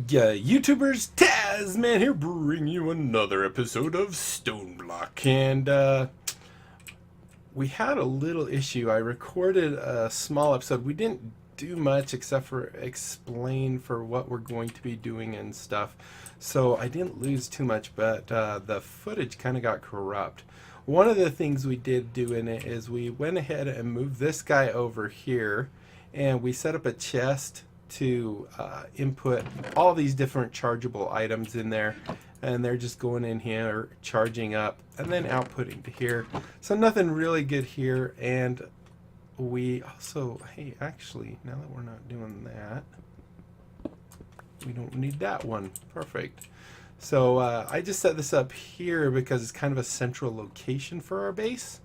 Yeah, YouTubers, Tazman here, bringing you another episode of StoneBlock. And we had a little issue. I recorded a small episode. We didn't do much except for explain for what we're going to be doing and stuff. So I didn't lose too much, but the footage kind of got corrupt. One of the things we did do in it is we went ahead and moved this guy over here, and we set up a chest to input all these different chargeable items in there, and they're just going in here, charging up, and then outputting to here. So nothing really good here. And we also, hey, actually, now that we're not doing that, we don't need that one. Perfect. So I just set this up here because it's kind of a central location for our base.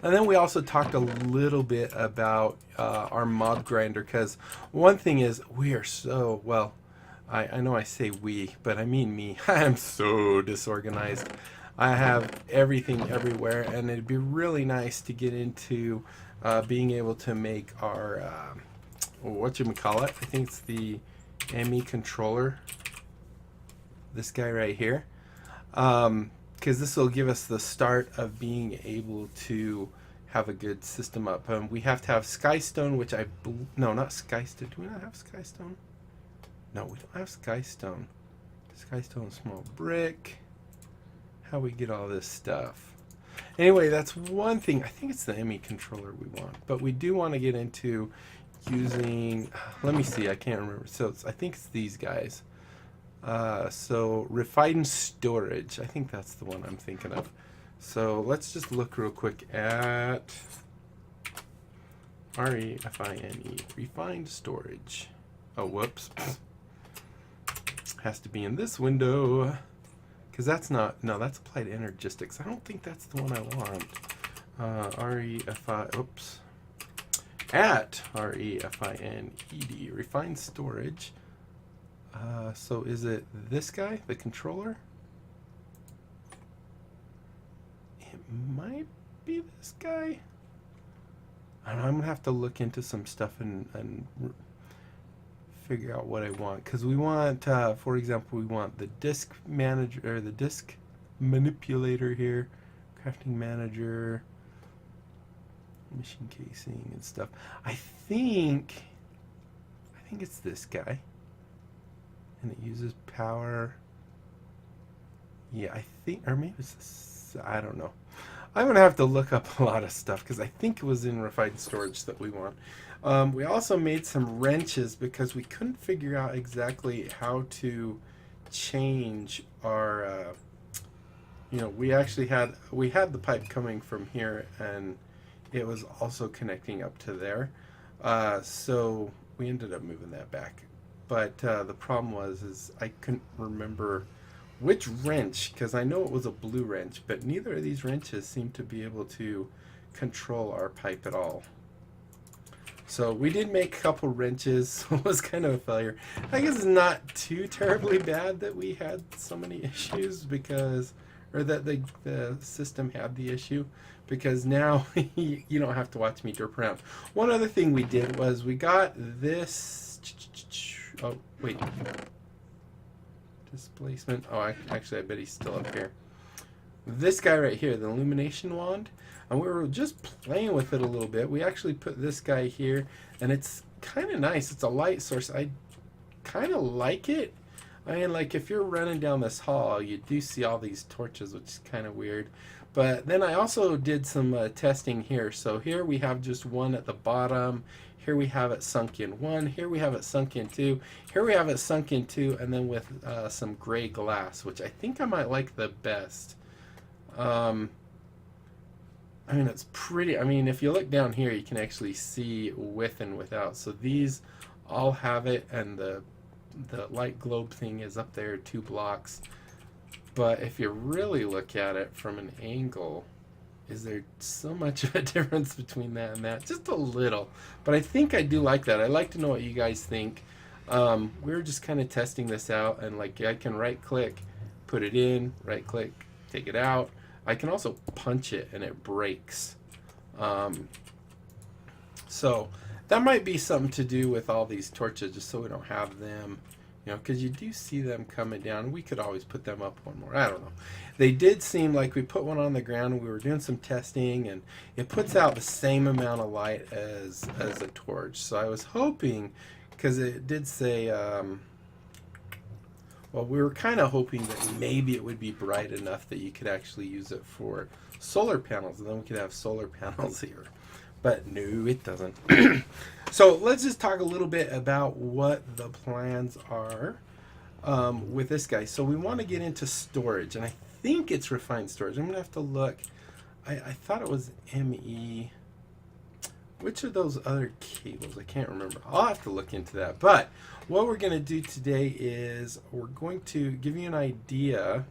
And then we also talked a little bit about our mob grinder, because one thing is we are so, well, I know I say we, but I mean me. I am so disorganized. I have everything everywhere, and it'd be really nice to get into being able to make our, whatchamacallit, I think it's the ME controller, this guy right here. Because this will give us the start of being able to have a good system up. We have to have Skystone, which no, not Skystone. Do we not have Skystone? No, we don't have Skystone. Skystone, small brick. How we get all this stuff? Anyway, that's one thing. I think it's the ME controller we want, but we do want to get into using. Let me see. I can't remember. So I think it's these guys. So refined storage, I think that's the one I'm thinking of. So let's just look real quick at REFINE, refined storage. Oh, whoops. Has to be in this window, because that's not, no, that's applied energistics. I don't think that's the one I want. REFI, oops. At REFINED, refined storage. So is it this guy, the controller? It might be this guy. I don't know, I'm gonna have to look into some stuff and figure out what I want, because we want, for example, we want the disk manager, or the disk manipulator here, crafting manager, machine casing and stuff. I think it's this guy. And it uses power. Yeah, I think, or maybe it's this, I don't know. I'm gonna have to look up a lot of stuff, because I think it was in refined storage that we want. We also made some wrenches because we couldn't figure out exactly how to change our. You know, we had the pipe coming from here, and it was also connecting up to there. So we ended up moving that back. But the problem is I couldn't remember which wrench, because I know it was a blue wrench, but neither of these wrenches seem to be able to control our pipe at all. So we did make a couple wrenches, so it was kind of a failure. I guess it's not too terribly bad that we had so many issues, because, or that the system had the issue, because now you don't have to watch me derp around. One other thing we did was we got this. Oh, wait. Displacement. Oh, actually, I bet he's still up here. This guy right here, the illumination wand. And we were just playing with it a little bit. We actually put this guy here, and it's kind of nice. It's a light source. I kind of like it. I mean, like, if you're running down this hall, you do see all these torches, which is kind of weird. But then I also did some testing here. So here we have just one at the bottom. Here we have it sunk in 1. Here we have it sunk in 2. Here we have it sunk in 2, and then with some gray glass, which I think I might like the best. I mean, it's pretty. I mean, if you look down here, you can actually see with and without. So these all have it, and the light globe thing is up there 2 blocks. But if you really look at it from an angle, is there so much of a difference between that and that? Just a little. But I think I do like that. I'd like to know what you guys think. We were just kind of testing this out, and like I can right click, put it in, right click, take it out. I can also punch it and it breaks. So That might be something to do with all these torches, just so we don't have them, you know, because you do see them coming down. We could always put them up one more. I don't know. They did seem like we put one on the ground and we were doing some testing, and it puts out the same amount of light as a torch. So I was hoping, because it did say, well, we were kind of hoping that maybe it would be bright enough that you could actually use it for solar panels, and then we could have solar panels here. But no, it doesn't. So let's just talk a little bit about what the plans are with this guy. So we want to get into storage, and I think it's refined storage. I'm going to have to look. I thought it was ME. Which are those other cables? I can't remember. I'll have to look into that. But what we're going to do today is we're going to give you an idea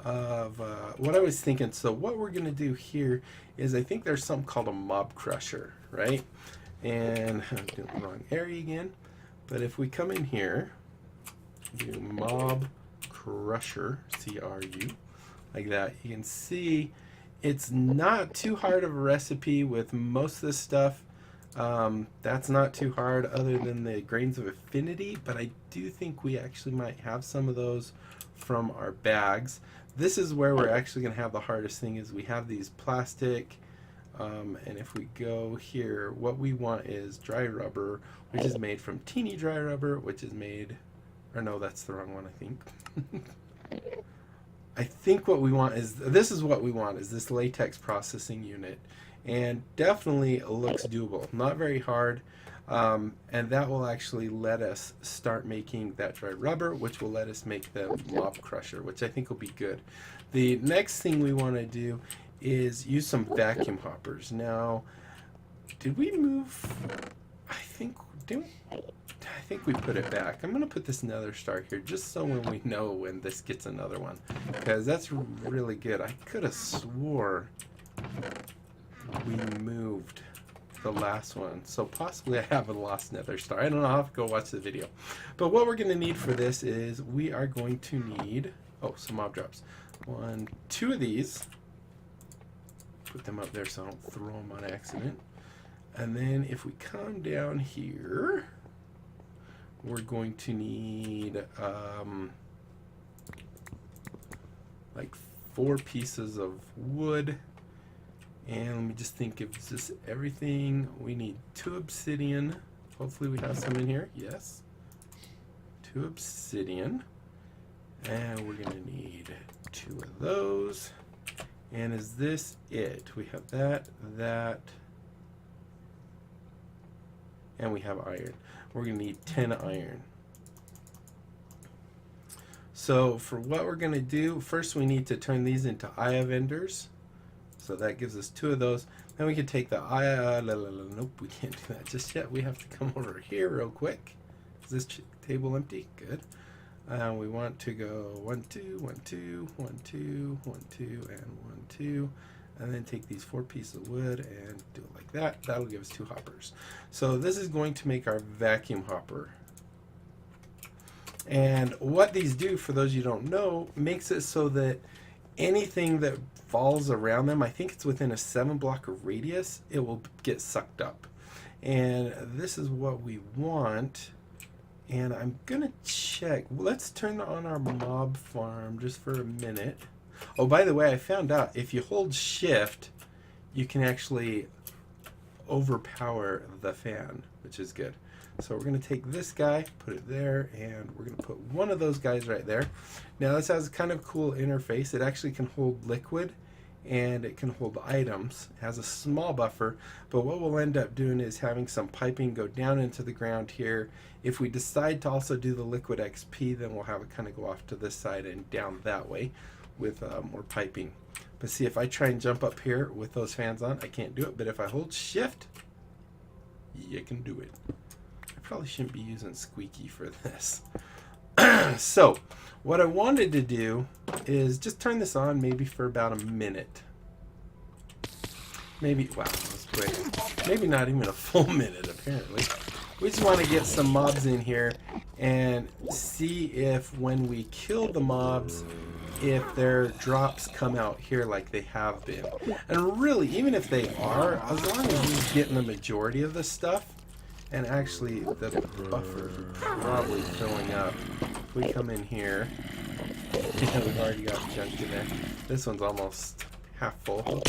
of what I was thinking. So what we're going to do here is, I think there's something called a mob crusher, right? And I'm doing the wrong area again. But if we come in here, do mob crusher, CRU, like that, you can see it's not too hard of a recipe with most of this stuff. That's not too hard other than the grains of affinity, but I do think we actually might have some of those from our bags. This is where we're actually going to have the hardest thing, is we have these plastic, and if we go here, what we want is dry rubber, which is made from teeny dry rubber, which is made, or no, that's the wrong one, I think. I think what we want is, this is what we want, is this latex processing unit. And definitely looks doable. Not very hard. And that will actually let us start making that dry rubber, which will let us make the mob crusher, which I think will be good. The next thing we want to do is use some vacuum hoppers. Now, did we move? I think we put it back. I'm going to put this nether star here just so when we know when this gets another one, because that's really good. I could have swore we moved the last one, so possibly I have a lost nether star. I don't know. I'll have to go watch the video. But what we're going to need for this is we are going to need, oh, some mob drops. 1, 2 of these. Put them up there so I don't throw them on accident. And then if we come down here, we're going to need like 4 pieces of wood. And let me just think, if this everything, we need 2 obsidian. Hopefully we have some in here. Yes. 2 obsidian. And we're going to need 2 of those. And is this it? We have that, and we have iron. We're going to need 10 iron. So for what we're going to do, first we need to turn these into Aya vendors. So that gives us 2 of those. Then we can take the nope, we can't do that just yet. We have to come over here real quick. Is this table empty? Good. We want to go 1, 2, 1, 2, 1, 2, 1, 2, and 1, 2. And then take these 4 pieces of wood and do it like that. That'll give us 2 hoppers. So this is going to make our vacuum hopper. And what these do, for those you don't know, makes it so that anything that falls around them, I think it's within a 7-block radius, it will get sucked up. And this is what we want. And I'm gonna check. Let's turn on our mob farm just for a minute. Oh, by the way, I found out if you hold shift, you can actually overpower the fan, which is good. So we're going to take this guy, put it there, and we're going to put one of those guys right there. Now this has kind of a cool interface. It actually can hold liquid and it can hold items. It has a small buffer, but what we'll end up doing is having some piping go down into the ground here. If we decide to also do the liquid XP, then we'll have it kind of go off to this side and down that way with more piping. But see, if I try and jump up here with those fans on, I can't do it. But if I hold shift, you can do it. I probably shouldn't be using squeaky for this. So what I wanted to do is just turn this on maybe for about a minute. Maybe, wow, that's quick. Maybe not even a full minute, apparently. We just want to get some mobs in here and see if when we kill the mobs, if their drops come out here like they have been. And really, even if they are, as long as we're getting the majority of the stuff, and actually the buffers are probably filling up. If we come in here, yeah, we've already got junk in there. This one's almost half full.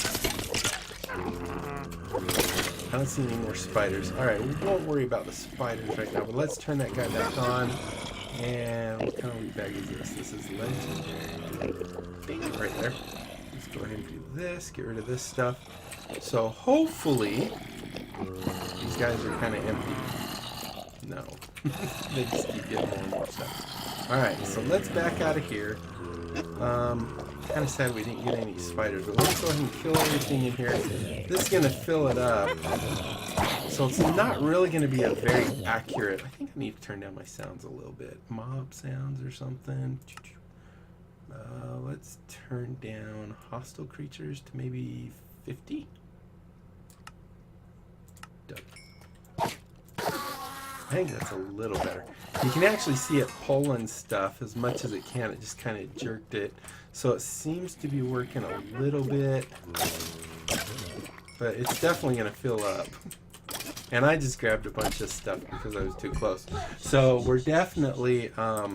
I don't see any more spiders. Alright, we won't worry about the spiders right now, but let's turn that guy back on. And what kind of loot bag is this? This is legendary. Ding, right there. Let's go ahead and do this, get rid of this stuff. So hopefully, these guys are kind of empty. No. They just keep getting more and more stuff. Alright, so let's back out of here. Kind of sad we didn't get any spiders, but let's go ahead and kill everything in here. This is going to fill it up. So it's not really going to be a very accurate... I think I need to turn down my sounds a little bit. Mob sounds or something. Let's turn down hostile creatures to maybe 50. Done. I think that's a little better. You can actually see it pulling stuff as much as it can. It just kind of jerked it. So it seems to be working a little bit. But it's definitely going to fill up. And I just grabbed a bunch of stuff because I was too close. So we're definitely, I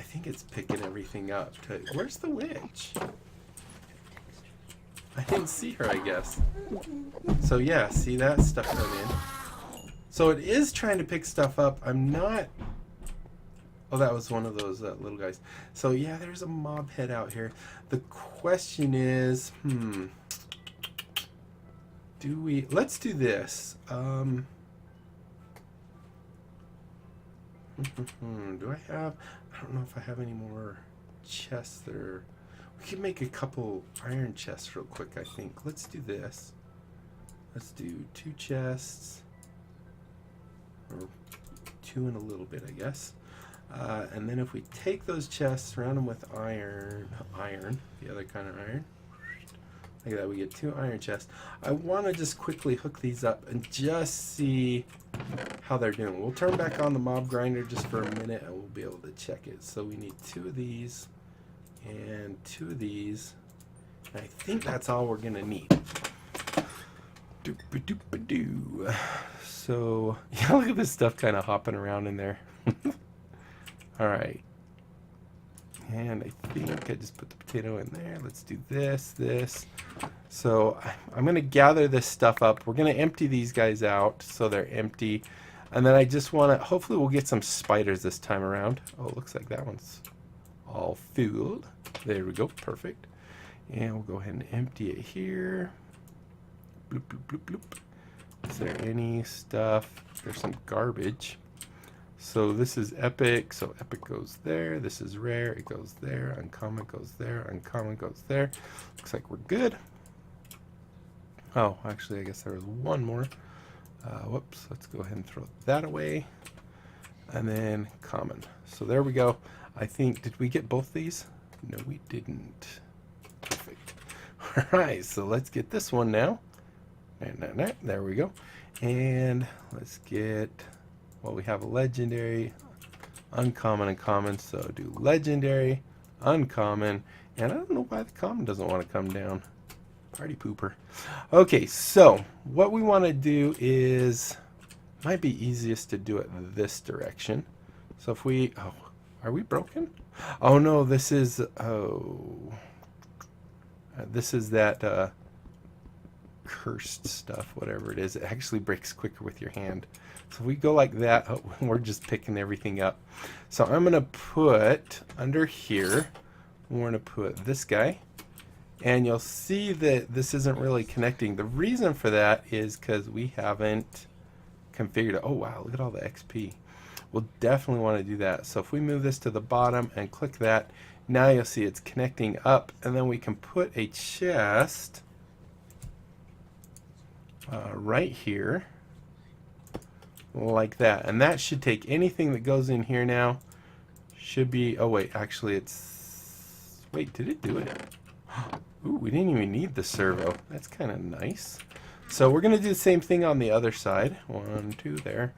think it's picking everything up. Where's the witch? I didn't see her, I guess. So yeah, see that stuff coming in. So it is trying to pick stuff up. I'm not... Oh, that was one of those little guys. So yeah, there's a mob head out here. The question is, do we... Let's do this. Do I have... I don't know if I have any more chests that are... We could make a couple iron chests real quick, I think. Let's do this. Let's do 2 chests. Or 2 and a little bit, I guess. And then if we take those chests, surround them with iron, the other kind of iron, like that, we get 2 iron chests. I want to just quickly hook these up and just see how they're doing. We'll turn back on the mob grinder just for a minute and we'll be able to check it. So we need 2 of these and 2 of these. And I think that's all we're going to need. Doop-a-doop-a-doo. So, yeah, look at this stuff kind of hopping around in there. Alright. And I think I just put the potato in there. Let's do this. So, I'm going to gather this stuff up. We're going to empty these guys out so they're empty. And then I just want to, hopefully we'll get some spiders this time around. Oh, it looks like that one's all filled. There we go. Perfect. And we'll go ahead and empty it here. Bloop, bloop, bloop, bloop. Is there any stuff? There's some garbage. So this is epic. So epic goes there. This is rare. It goes there. Uncommon goes there. Uncommon goes there. Looks like we're good. Oh, actually, I guess there was one more. Whoops. Let's go ahead and throw that away. And then common. So there we go. I think, did we get both these? No, we didn't. Perfect. All right. So let's get this one now. There we go. And let's get, well, we have a legendary, uncommon, and common. So do legendary, uncommon, and I don't know why the common doesn't want to come down. Party pooper. Okay, so what we want to do is, might be easiest to do it this direction. So if we, oh, are we broken? Oh no, this is, this is that, cursed stuff, whatever it is. It actually breaks quicker with your hand. So if we go like that, oh, we're just picking everything up. So I'm going to put under here, we're going to put this guy, and you'll see that this isn't really connecting. The reason for that is because we haven't configured it. Oh wow, look at all the XP. We'll definitely want to do that. So if we move this to the bottom and click that, now you'll see it's connecting up, and then we can put a chest right here like that, and that should take anything that goes in here now. Should be, oh wait, actually it's, wait, did it do it? Ooh, we didn't even need the servo. That's kind of nice. So we're gonna do the same thing on the other side. 1, 2 there,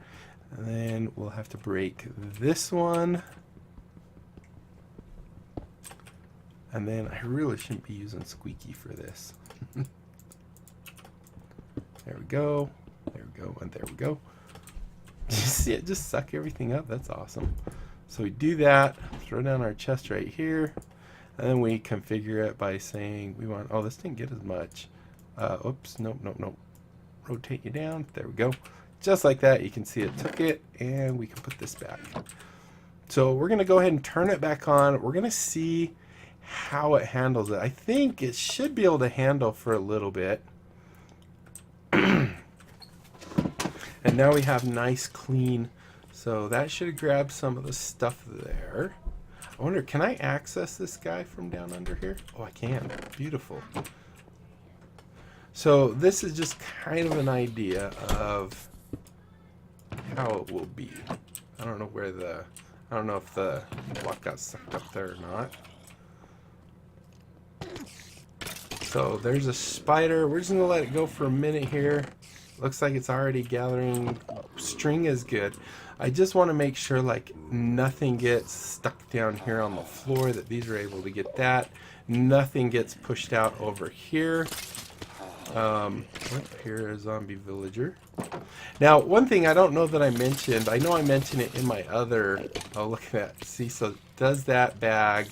and then we'll have to break this one And then I really shouldn't be using squeaky for this. There we go. There we go. And there we go. You see it just suck everything up? That's awesome. So we do that, throw down our chest right here, and then we configure it by saying we want, oh, this didn't get as much. Oops, nope, nope, nope. Rotate you down. There we go. Just like that, you can see it took it, and we can put this back. So we're going to go ahead and turn it back on. We're going to see how it handles it. I think it should be able to handle for a little bit. And now we have nice clean, so that should grab some of the stuff there. I wonder, can I access this guy from down under here? Oh, I can. Beautiful. So this is just kind of an idea of how it will be. I don't know where the, I don't know if the block got sucked up there or not. So there's a spider. We're just gonna let it go for a minute here. Looks like it's already gathering. String is good. I just want to make sure like nothing gets stuck down here on the floor, that these are able to get that. Nothing gets pushed out over here. Here, a zombie villager. Now, one thing I don't know that I mentioned, I know I mentioned it in my other, oh, look at that. See, so does that bag.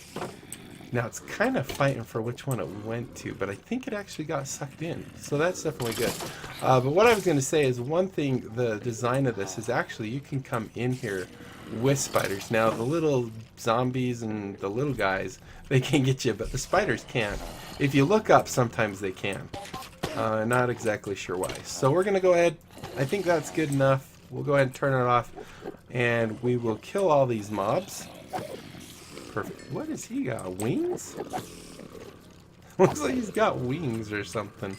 Now, it's kind of fighting for which one it went to, but I think it actually got sucked in. So that's definitely good. But what I was going to say is one thing, the design of this is actually you can come in here with spiders. Now, the little zombies and the little guys, they can get you, but the spiders can't. If you look up, sometimes they can. Not exactly sure why. So we're going to go ahead. I think that's good enough. We'll go ahead and turn it off, and we will kill all these mobs. Perfect. What has he got? Wings? Looks like he's got wings or something.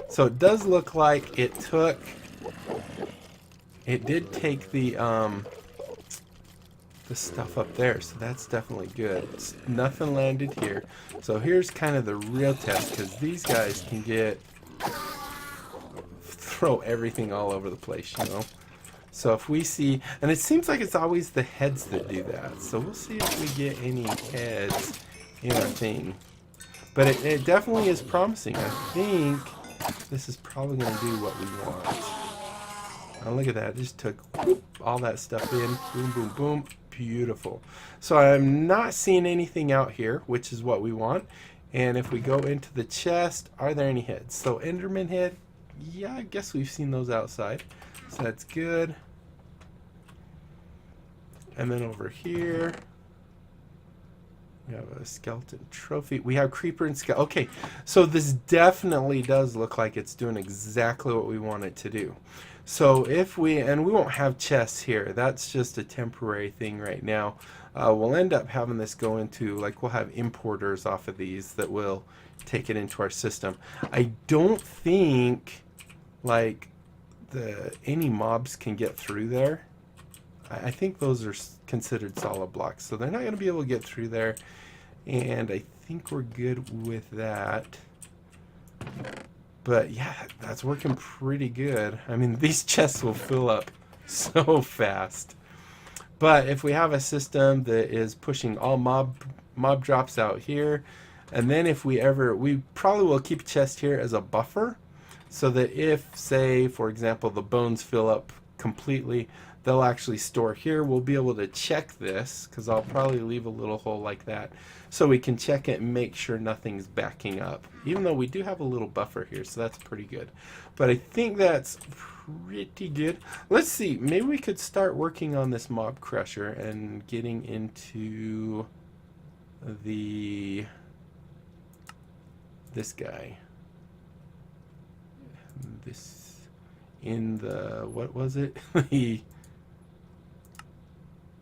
So it does look like it took... It did take the stuff up there, so that's definitely good. Nothing landed here. So here's kind of the real test, because these guys can throw everything all over the place, you know. So if we see, and it seems like it's always the heads that do that. So we'll see if we get any heads in our thing. But it definitely is promising. I think this is probably going to do what we want. Oh, look at that. It just took whoop, all that stuff in. Boom, boom, boom. Beautiful. So I'm not seeing anything out here, which is what we want. And if we go into the chest, are there any heads? So Enderman head, yeah, I guess we've seen those outside. So that's good. And then over here, we have a skeleton trophy. We have creeper and skeleton. Okay, so this definitely does look like it's doing exactly what we want it to do. So if we, and we won't have chests here, that's just a temporary thing right now. We'll end up having this go into, like, we'll have importers off of these that will take it into our system. I don't think, like, any mobs can get through there. I think those are considered solid blocks, so they're not going to be able to get through there, and I think we're good with that. But yeah, that's working pretty good. I mean, these chests will fill up so fast. But if we have a system that is pushing all mob drops out here, and then if we probably will keep a chest here as a buffer, so that if, say, for example, the bones fill up completely, they'll actually store here. We'll be able to check this, because I'll probably leave a little hole like that, so we can check it and make sure nothing's backing up. Even though we do have a little buffer here, so that's pretty good. But I think that's pretty good. Let's see, maybe we could start working on this mob crusher and getting into this guy. This in the, what was it? The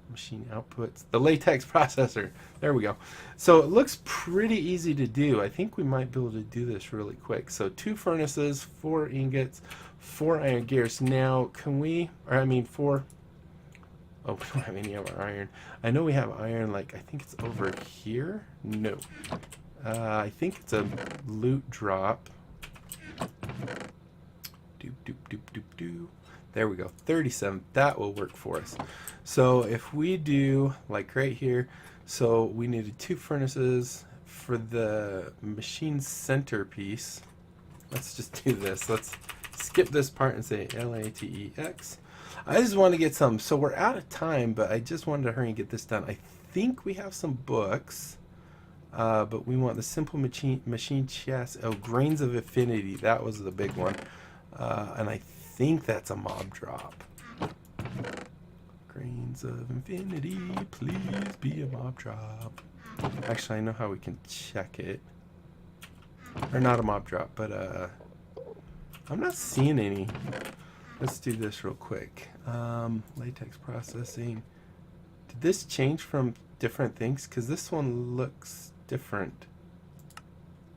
machine outputs, the latex processor. There we go. So it looks pretty easy to do. I think we might be able to do this really quick. So 2 furnaces, 4 ingots, 4 iron gears. Now can we, or I mean 4, oh, we don't have any of our iron. I know we have iron, like I think it's over here. No, I think it's a loot drop. Doop, doop, doop, doop, doop. There we go, 37. That will work for us. So if we do, like right here, so we needed 2 furnaces, for the machine centerpiece, let's just do this. Let's skip this part and say LATEX. I just want to get some. So we're out of time, but I just wanted to hurry and get this done. I think we have some books, but we want the simple machine chess. Oh, Grains of Affinity. That was the big one. And I think that's a mob drop. Grains of Infinity, please be a mob drop. Actually, I know how we can check it. Or not a mob drop, but I'm not seeing any. Let's do this real quick. Latex processing. Did this change from different things? Because this one looks different.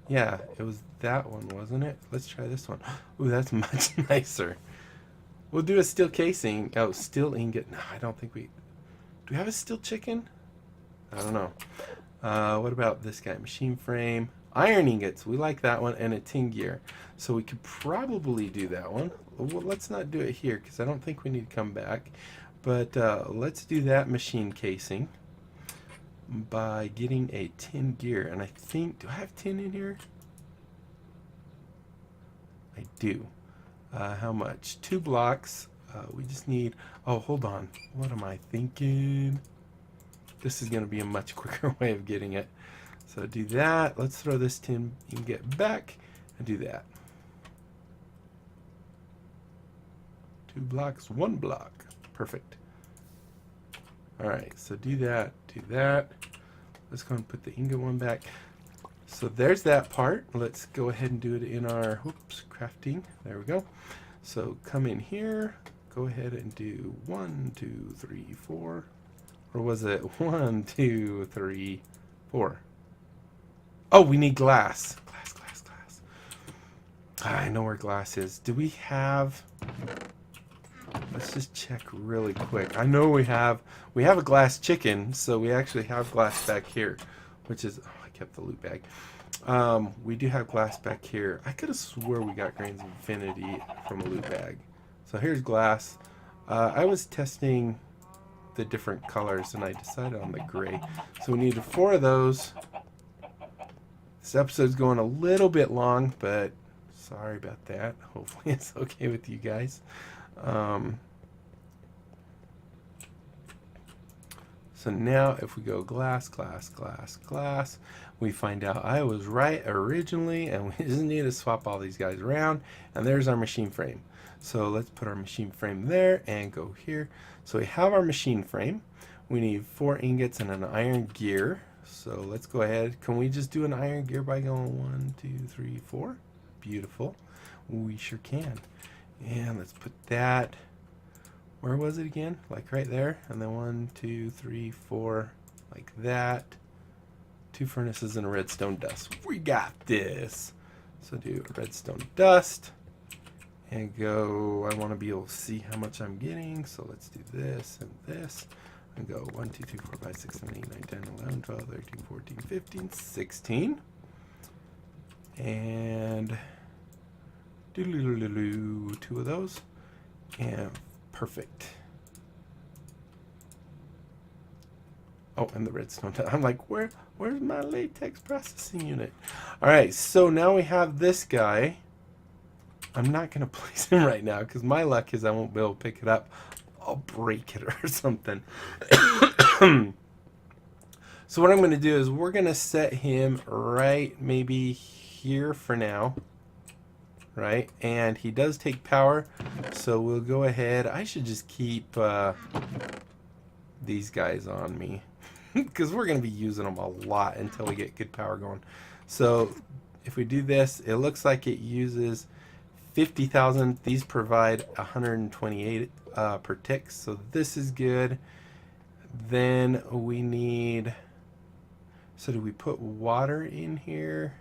Yeah, it was that one, wasn't it? Let's try this one. Ooh, that's much nicer. We'll do a steel casing. Oh, steel ingot. No, I don't think we... Do we have a steel chicken? I don't know. What about this guy? Machine frame. Iron ingots. We like that one. And a tin gear. So we could probably do that one. Well, let's not do it here because I don't think we need to come back. But let's do that machine casing by getting a tin gear. And I think... Do I have tin in here? I do. How much? 2 blocks. We just need... Oh, hold on. What am I thinking? This is going to be a much quicker way of getting it. So do that. Let's throw this tin ingot back and do that. 2 blocks, 1 block. Perfect. Alright, so do that, do that. Let's go and put the ingot one back. So there's that part. Let's go ahead and do it in our, whoops, crafting. There we go. So come in here, go ahead and do 1, 2, 3, 4. Or was it 1, 2, 3, 4? Oh, we need glass. Glass, glass, glass. I know where glass is. Do we have... Let's just check really quick. I know we have a glass chicken, so we actually have glass back here, which is... Oh, I kept the loot bag. We do have glass back here. I could have swore we got Grains of Infinity from a loot bag. So here's glass. I was testing the different colors, and I decided on the gray. So we needed 4 of those. This episode's going a little bit long, but sorry about that. Hopefully it's okay with you guys. So now if we go glass, glass, glass, glass, we find out I was right originally, and we just need to swap all these guys around, and there's our machine frame. So let's put our machine frame there and go here. So we have our machine frame. We need 4 ingots and an iron gear. So let's go ahead. Can we just do an iron gear by going 1, 2, 3, 4? Beautiful. We sure can. And let's put that, where was it again? Like right there. And then 1, 2, 3, 4, like that. 2 furnaces and a redstone dust. We got this. So do a redstone dust. And go, I want to be able to see how much I'm getting. So let's do this and this. And go 1, 2, 3, 4, 5, 6, 7, 8, 9, 10, 11, 12, 13, 14, 15, 16. And... 2 of those, and perfect. Oh, and the redstone. I'm like, where's my latex processing unit? All right, so now we have this guy. I'm not gonna place him right now because my luck is I won't be able to pick it up. I'll break it or something. So what I'm gonna do is we're gonna set him right maybe here for now. Right, and he does take power, so we'll go ahead. I should just keep these guys on me because we're going to be using them a lot until we get good power going. So if we do this, it looks like it uses 50,000. These provide 128 per tick, so this is good. Then we need, so do we put water in here?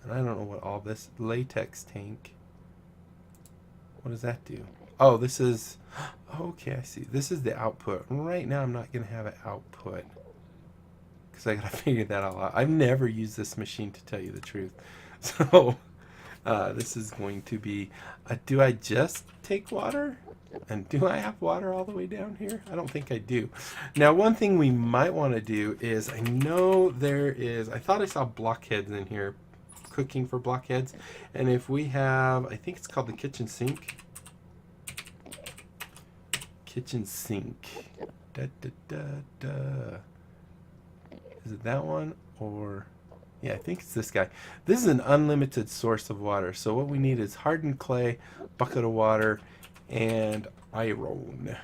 And I don't know what all this latex tank. What does that do? Oh, this is... Okay, I see. This is the output. Right now, I'm not going to have an output. Because I got to figure that all out. I've never used this machine, to tell you the truth. So, This is going to be, do I just take water? And do I have water all the way down here? I don't think I do. Now, one thing we might want to do is, I know there is, I thought I saw blockheads in here, cooking for blockheads. And if we have, I think it's called the kitchen sink. Kitchen sink. Da, da, da, da. Is it that one? Or, yeah, I think it's this guy. This is an unlimited source of water. So what we need is hardened clay, bucket of water, and iron.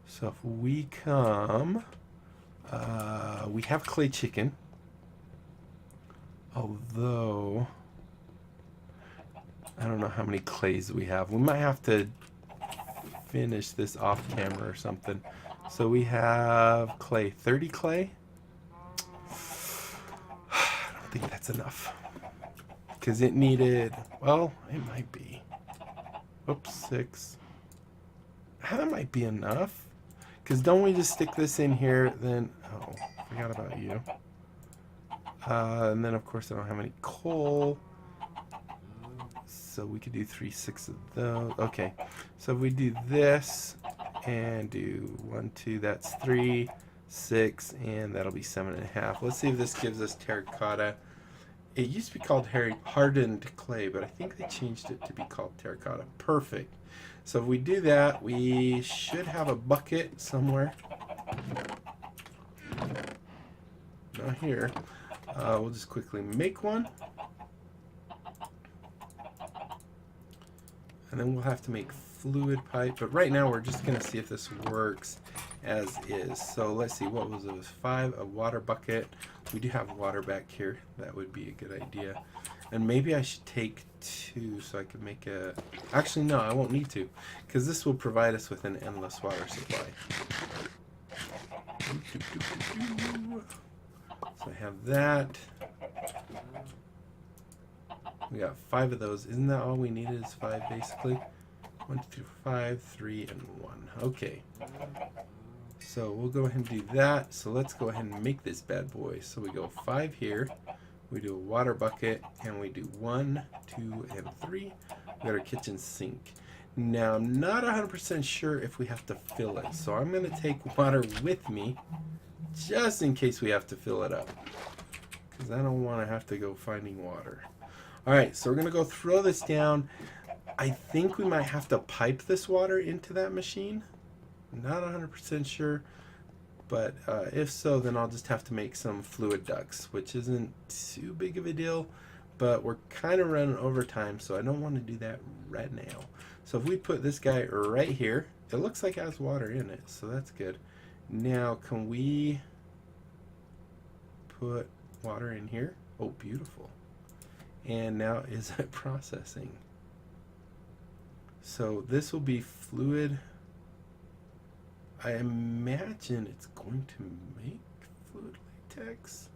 So if we come, we have clay chicken. Although, I don't know how many clays we have. We might have to finish this off camera or something. So we have clay, 30 clay. I don't think that's enough. Because it needed, well, it might be. Oops, 6. That might be enough. Because don't we just stick this in here, then, oh, forgot about you. And then, of course, I don't have any coal. So we could do 3 6 of those. Okay, so if we do this and do 1 2, that's 3 6, and that'll be 7.5. Let's see if this gives us terracotta. It used to be called hardened clay, but I think they changed it to be called terracotta. Perfect. So if we do that, we should have a bucket somewhere. Not here. We'll just quickly make one. And then we'll have to make fluid pipe. But right now we're just going to see if this works as is. So let's see, what was it? It was 5, a water bucket. We do have water back here. That would be a good idea. And maybe I should take 2 so I could make a... Actually, no, I won't need to, because this will provide us with an endless water supply. So I have that. We got 5 of those. Isn't that all we needed is 5 basically? 1 2 5 3 and 1. Okay. So we'll go ahead and do that. So let's go ahead and make this bad boy. So we go 5 here. We do a water bucket, and we do 1, 2, and 3. We got our kitchen sink. Now I'm not 100% sure if we have to fill it. So I'm going to take water with me just in case we have to fill it up, because I don't want to have to go finding water. Alright, so we're going to go throw this down. I think we might have to pipe this water into that machine. Not 100% sure, but if so, then I'll just have to make some fluid ducts, which isn't too big of a deal, but we're kind of running over time, so I don't want to do that right now. So if we put this guy right here, it looks like it has water in it, so that's good. Now, can we put water in here? Oh, beautiful. And now is it processing? So this will be fluid. I imagine it's going to make fluid latex.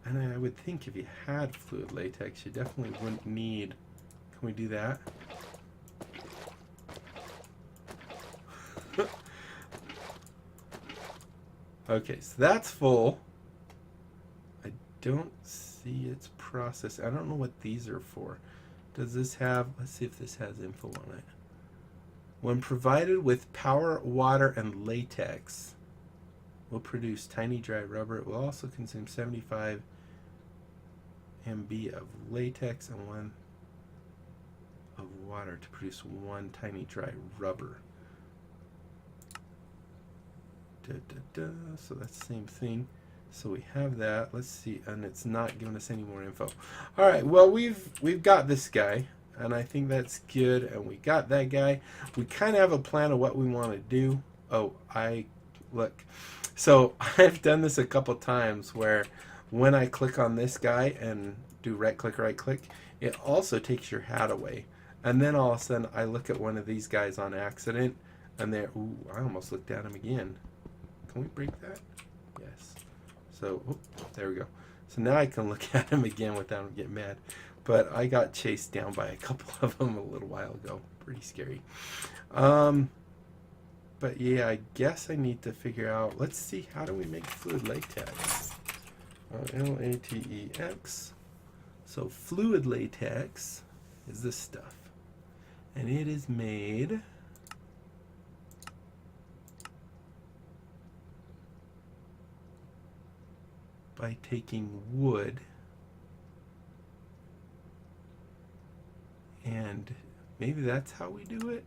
And I would think if you had fluid latex, you definitely wouldn't need... Can we do that? Okay, so that's full. I don't see its process. I don't know what these are for. Does this have... Let's see if this has info on it. When provided with power, water, and latex, will produce tiny dry rubber. It will also consume 75 MB of latex and 1 of water to produce 1 tiny dry rubber. So that's the same thing. So we have that. Let's see, and it's not giving us any more info. All right. Well, we've got this guy, and I think that's good. And we got that guy. We kind of have a plan of what we want to do. Oh, look. So I've done this a couple times where when I click on this guy and do right click, it also takes your hat away. And then all of a sudden I look at one of these guys on accident, and there, ooh, I almost looked at him again. Can we break that? Yes. So, oh, there we go. So now I can look at him again without him getting mad. But I got chased down by a couple of them a little while ago. Pretty scary. But yeah, I guess I need to figure out, let's see, how do we make fluid latex? LATEX. So fluid latex is this stuff. And it is made by taking wood and maybe that's how we do it.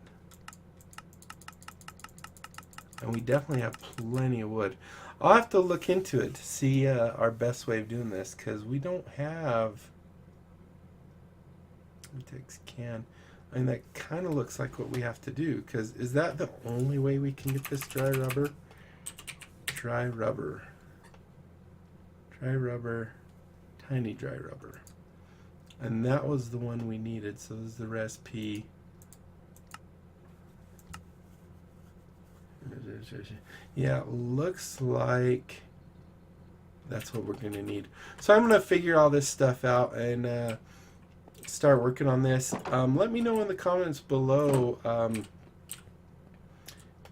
And we definitely have plenty of wood. I'll have to look into it to see our best way of doing this, because we don't have latex can. I mean, that kind of looks like what we have to do, because is that the only way we can get this dry rubber? Dry rubber. Dry rubber. Tiny dry rubber. And that was the one we needed, so this is the recipe. Yeah, it looks like that's what we're going to need. So I'm going to figure all this stuff out and start working on this. Let me know in the comments below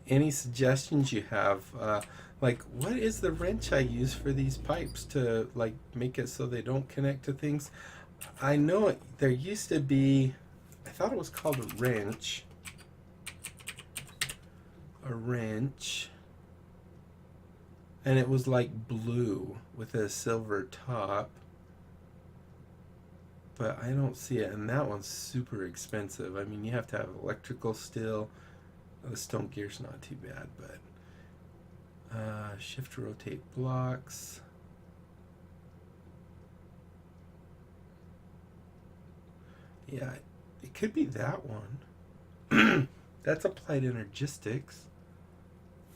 any suggestions you have. Like, what is the wrench I use for these pipes to like make it so they don't connect to things? I know there used to be, I thought it was called a wrench. A wrench, and it was like blue with a silver top, but I don't see it, and that one's super expensive. I mean, you have to have electrical still. The stone gear's not too bad, but shift rotate blocks. Yeah, it could be that one. That's Applied Energistics.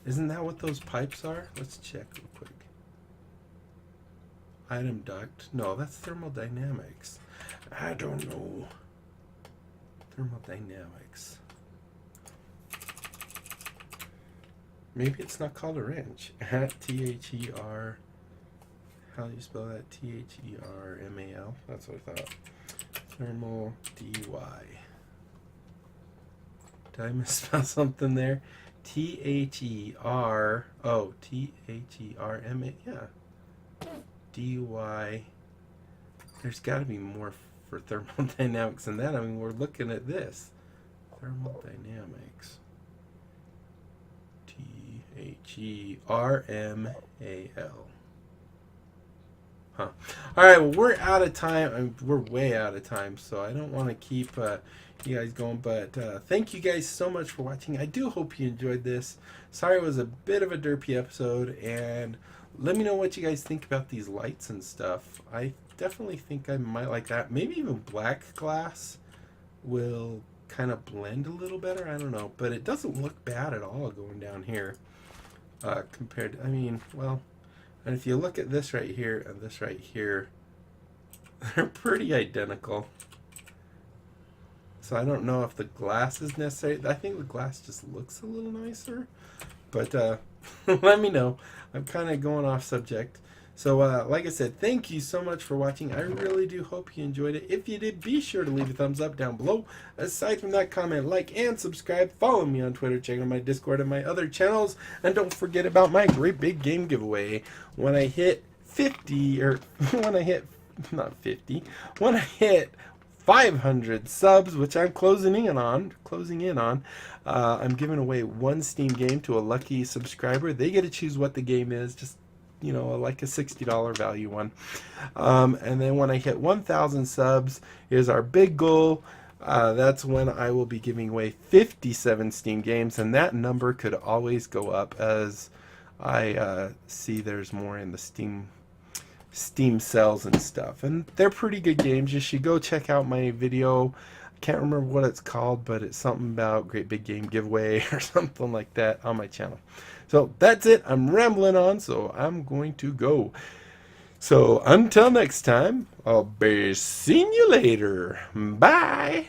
Isn't that what those pipes are? Let's check real quick. Item duct. No, that's thermodynamics. I don't know. Thermodynamics. Maybe it's not called a wrench. T-H-E-R. How do you spell that? T-H-E-R-M-A-L. That's what I thought. Thermal D-Y. Did I misspell something there? T-H-E-R. Oh, T-H-E-R-M-A. Yeah. D-Y. There's got to be more for thermodynamics than that. I mean, we're looking at this. Thermodynamics. T-H-E-R-M-A-L. Huh. All right, well, we're out of time. We're way out of time, so I don't want to keep you guys going, but thank you guys so much for watching. I do hope you enjoyed this. Sorry it was a bit of a derpy episode, and let me know what you guys think about these lights and stuff. I definitely think I might like that. Maybe even black glass will kind of blend a little better. I don't know, but it doesn't look bad at all going down here compared to, I mean, well, and if you look at this right here and this right here, they're pretty identical. So I don't know if the glass is necessary. I think the glass just looks a little nicer. But let me know. I'm kind of going off subject. So like I said, thank you so much for watching. I really do hope you enjoyed it. If you did, be sure to leave a thumbs up down below. Aside from that, comment, like, and subscribe. Follow me on Twitter. Check out my Discord and my other channels. And don't forget about my great big game giveaway. When I hit 50, or when I hit, not 50, when I hit 500 subs, which I'm closing in on, I'm giving away one Steam game to a lucky subscriber. They get to choose what the game is, just, you know, like a $60 value one. And then when I hit 1,000 subs is our big goal. That's when I will be giving away 57 Steam games, and that number could always go up as I see there's more in the Steam sales and stuff, and they're pretty good games. You should go check out my video. I can't remember what it's called, but it's something about great big game giveaway or something like that on my channel. So that's it. I'm rambling on, so I'm going to go. So until next time, I'll be seeing you later. Bye.